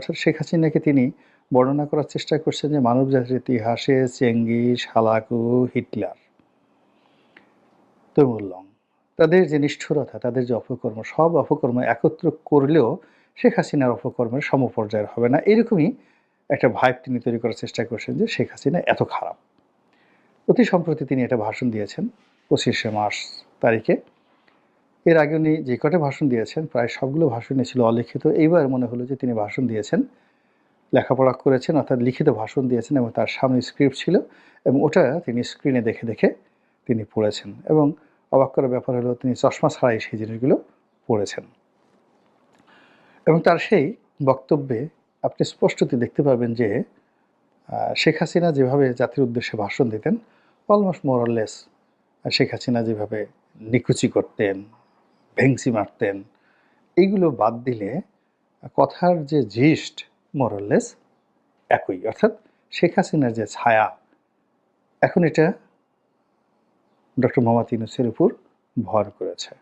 অর্থাৎ শেখ হাসিনাকে তিনি বর্ণনা করার চেষ্টা করছেন যে মানবজাতির ইতিহাসে চেঙ্গিস, হালাকু, হিটলার, তৈমুরলং, তাদের যে নিষ্ঠুরতা, তাদের যে অপকর্ম, সব অপকর্ম একত্র করলেও শেখ হাসিনার অপকর্মের সমপর্যায়ের হবে না। এরকমই একটা ভাইব তিনি তৈরি করার চেষ্টা করছেন যে শেখ হাসিনা এত খারাপ। অতি সম্প্রতি তিনি একটা ভাষণ দিয়েছেন 25শে মার্চ তারিখে। এর আগে উনি যে কটা ভাষণ দিয়েছেন প্রায় সবগুলো ভাষণই ছিল অলিখিত। এইবার মনে হলো যে তিনি ভাষণ দিয়েছেন, লেখাপড়া করেছেন, অর্থাৎ লিখিত ভাষণ দিয়েছেন এবং তার সামনে স্ক্রিপ্ট ছিল এবং ওটা তিনি স্ক্রিনে দেখে দেখে তিনি পড়েছেন এবং অবাক করার ব্যাপার হলো তিনি চশমা ছাড়াই সেই জিনিসগুলো পড়েছেন এবং তার সেই বক্তব্যে আপনি স্পষ্টতই দেখতে পাবেন যে শেখ হাসিনা যেভাবে জাতির উদ্দেশ্যে ভাষণ দিতেন, almost more or less Sheikh Hasina যেভাবে নিকুচি করতেন, ভেংচি মারতেন, এইগুলো বাদ দিলে কথার যে জিস্ট মোর অর লেস একই। অর্থাৎ শেখ হাসিনার যে ছায়া, এখন এটা ডক্টর মোহাম্মদ ইউনূসের উপর ভর করেছে।